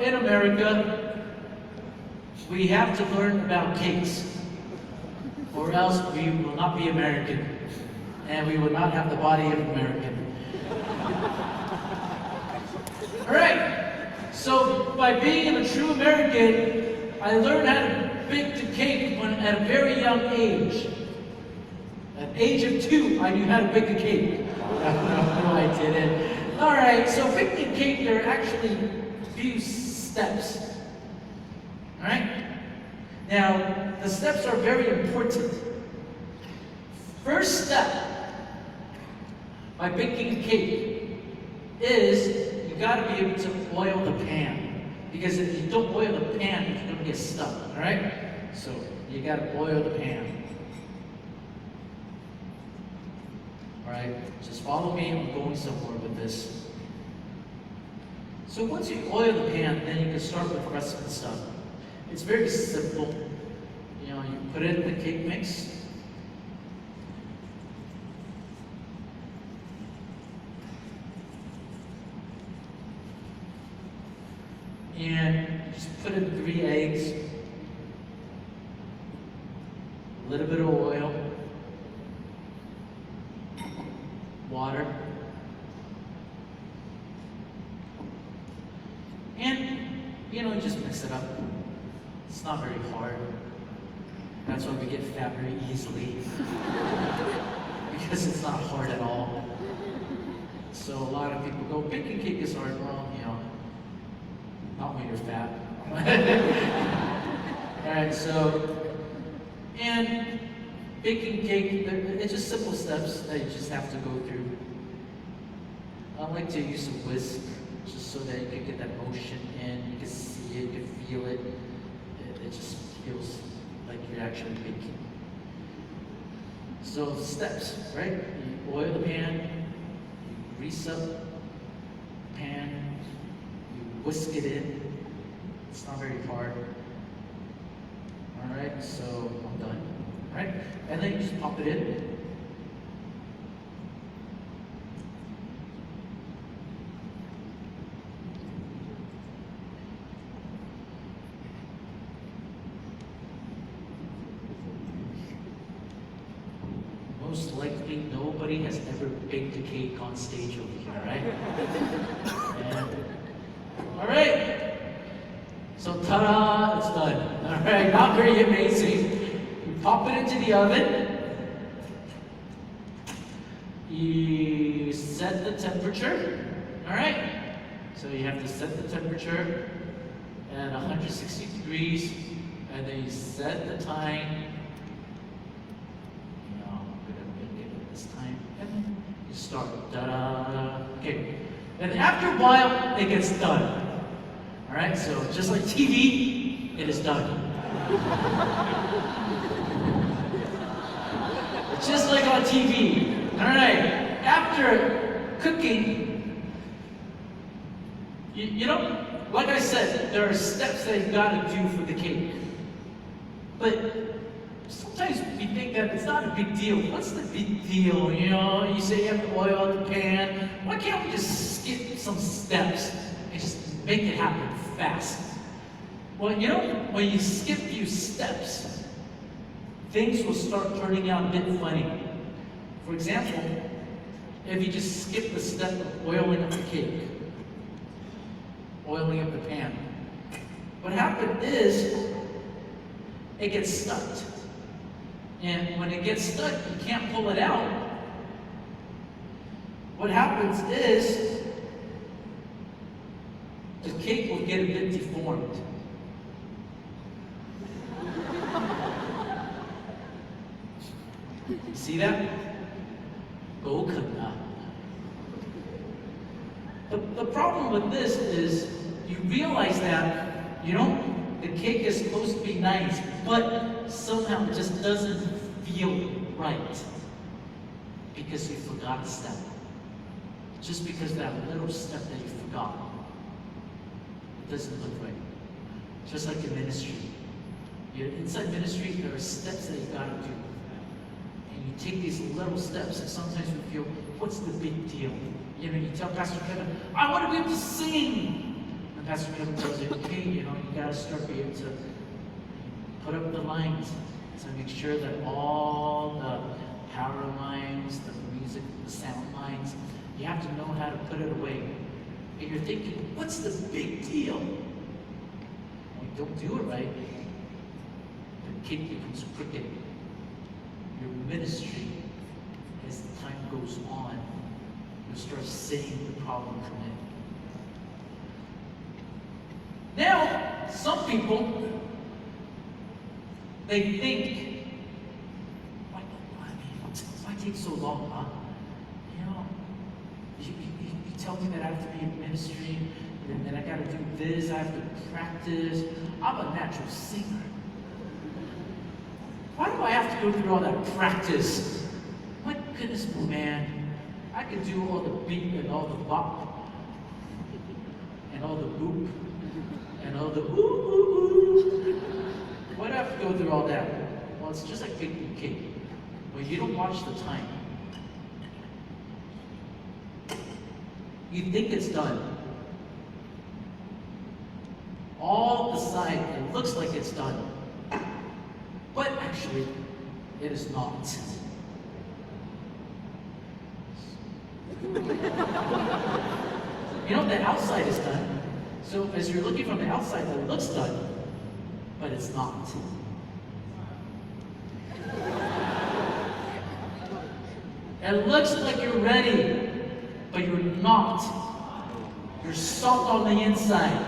in America, we have to learn about cakes, or else we will not be American, and we will not have the body of American. All right, so by being a true American, I learned how to bake the cake at a very young age. At the age of 2, I knew how to bake a cake. No, I didn't. All right, so baking cake, there are actually a few steps. All right? Now, the steps are very important. First step by baking a cake is you got to be able to oil the pan. Because if you don't oil the pan, it's going to get stuck. All right? So you got to oil the pan. All right? Just follow me. I'm going somewhere with this. So once you oil the pan, then you can start with the rest of the stuff. It's very simple. You know, you put in the cake mix. And just put in 3 eggs, a little bit of oil, water, and just mix it up. It's not very hard. That's why we get fat very easily. Because it's not hard at all. So a lot of people go, baking cake is hard. Well, not when you're fat. Alright, and baking cake, it's just simple steps that you just have to go through. I like to use a whisk, just so that you can get that motion in, you can see it, you can feel it. It just feels like you're actually baking. So steps, right? You oil the pan, you grease up the pan, you whisk it in. It's not very hard. Alright, so I'm done. Alright? And then you just pop it in. Most likely nobody has ever baked a cake on stage over here, right? Alright. So ta-da, it's done. Alright, not very amazing. You pop it into the oven. You set the temperature. Alright? So you have to set the temperature at 160 degrees, and then you set the time. We're gonna make it at this time. And then you start. Ta-da. Okay. And after a while, it gets done. Alright, so just like TV, it is done. Just like on TV. Alright, after cooking, like I said, there are steps that you gotta do for the cake. But sometimes we think that it's not a big deal. What's the big deal? You say you have to oil the pan. Why can't we just skip some steps and just make it happen fast? Well, when you skip a few steps, things will start turning out a bit funny. For example, if you just skip the step of oiling up the cake, oiling up the pan, what happens is it gets stuck. And when it gets stuck, you can't pull it out. What happens is the cake will get a bit deformed. See that? The problem with this is you realize that, the cake is supposed to be nice, but somehow it just doesn't feel right because you forgot a step. Just because that little step that you forgot. It doesn't look right. Just like in ministry. Inside ministry, there are steps that you gotta do. And you take these little steps, and sometimes we feel, what's the big deal? You tell Pastor Kevin, I want to be able to sing. And Pastor Bill tells you, okay, you gotta start being able to put up the lines. So make sure that all the power lines, the music, the sound lines, you have to know how to put it away. And you're thinking, what's the big deal? When you don't do it right, the cake becomes crooked. Your ministry, as the time goes on, you'll start seeing the problem come in. Now, some people, they think, why take so long, huh? You tell me that I have to be in ministry, and then I got to do this, I have to practice. I'm a natural singer. Why do I have to go through all that practice? My goodness, man, I can do all the beat and all the bop, and all the boop, and all the ooh, ooh, ooh. Why do I have to go through all that? Well, it's just like baking cake. When you don't watch the time, you think it's done. All the side, it looks like it's done. But actually, it is not. The outside is done. So as you're looking from the outside, it looks done, but it's not. It looks like you're ready, but you're not. You're soft on the inside.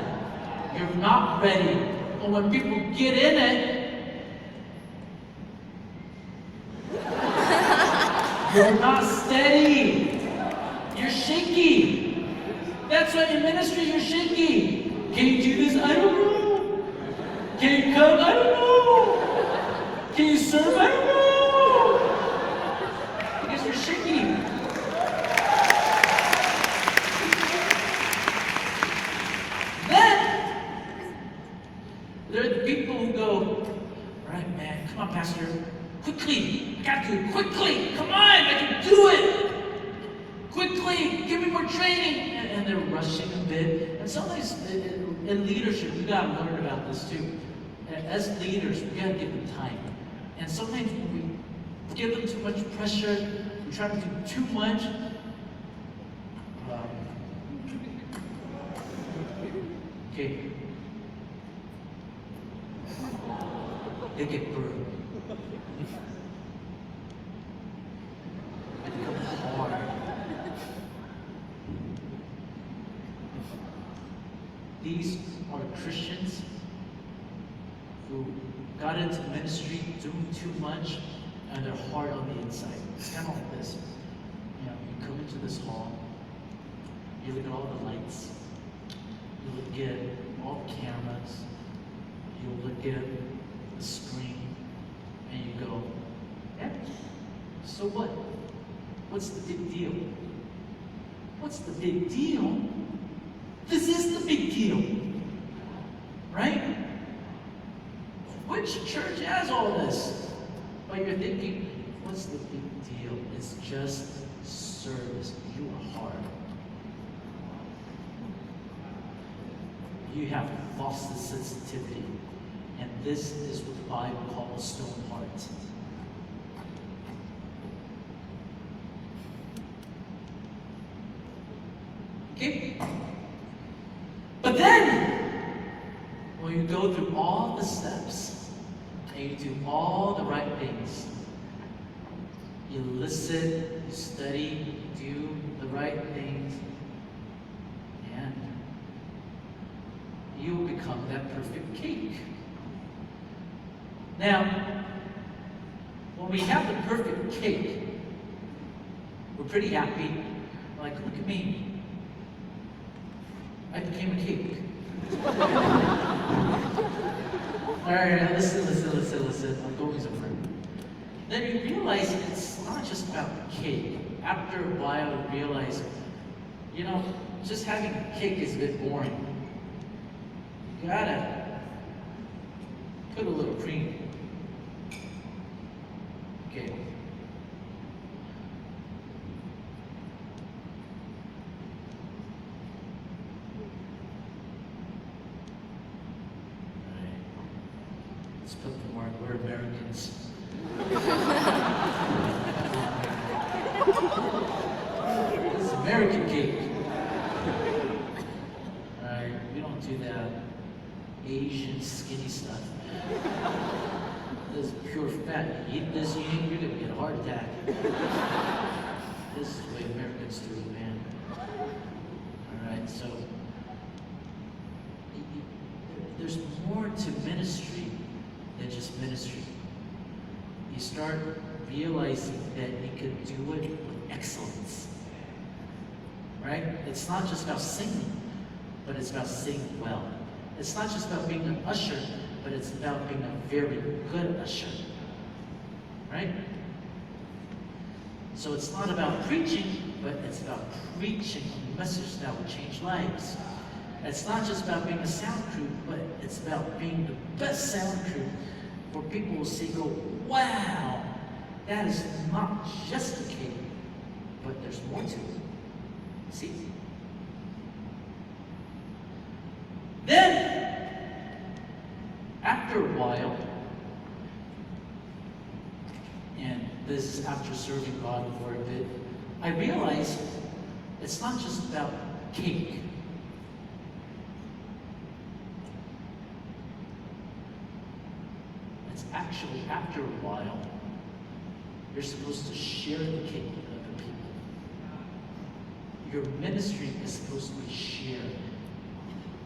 You're not ready. But when people get in it, you're not steady. You're shaky. That's why in ministry you're shaky. Can you do this? I don't know. Can you come? I don't know. Can you serve? I don't know. Because you're shaky. Then there are the people who go, all right, man, come on, Pastor. Quickly, I gotta do it quickly. Come on, I can do it. Quickly, give me more training. And they're rushing a bit. And sometimes in leadership, we gotta learn about this too. As leaders, we gotta give them time. And sometimes when we give them too much pressure, we try to do too much. Okay. They get burned. They become hard. These are Christians who got into ministry doing too much, and they're hard on the inside. It's kind of like this. You come into this hall, you look at all the lights, you look at all the cameras, you look at the screen, and you go, yeah, so what? What's the big deal? What's the big deal? This is the big deal, right? Which church has all this? But you're thinking, what's the big deal? It's just service. You are hard. You have lost the sensitivity. And this is what the Bible calls a stone heart. Okay? But then, when you go through all the steps, and you do all the right things, you listen, you study, you do the right things, and you will become that perfect cake. Now, when we have the perfect cake, we're pretty happy. We're like, look at me. I became a cake. Alright, listen. I'm going somewhere. Then you realize it's not just about cake. After a while, you realize, just having cake is a bit boring. You gotta put a little cream. Okay. Let's put the mark. We're Americans. This is American cake. Alright, we don't do that Asian skinny stuff. This is pure fat. You eat this, you're gonna get a heart attack. This is the way Americans do it, man. Alright, so there's more to ministry than just ministry. You start realizing that you can do it with excellence. Right? It's not just about singing, but it's about singing well. It's not just about being an usher, but it's about being a very good usher. Right? So it's not about preaching, but it's about preaching a message that will change lives. It's not just about being a sound crew, but it's about being the best sound crew where people will see, go, wow, that is not just a cake, but there's more to it. See? Then, after a while, and this is after serving God for a bit, I realized it's not just about cake. It's actually, after a while, you're supposed to share the cake with other people. Your ministry is supposed to be shared.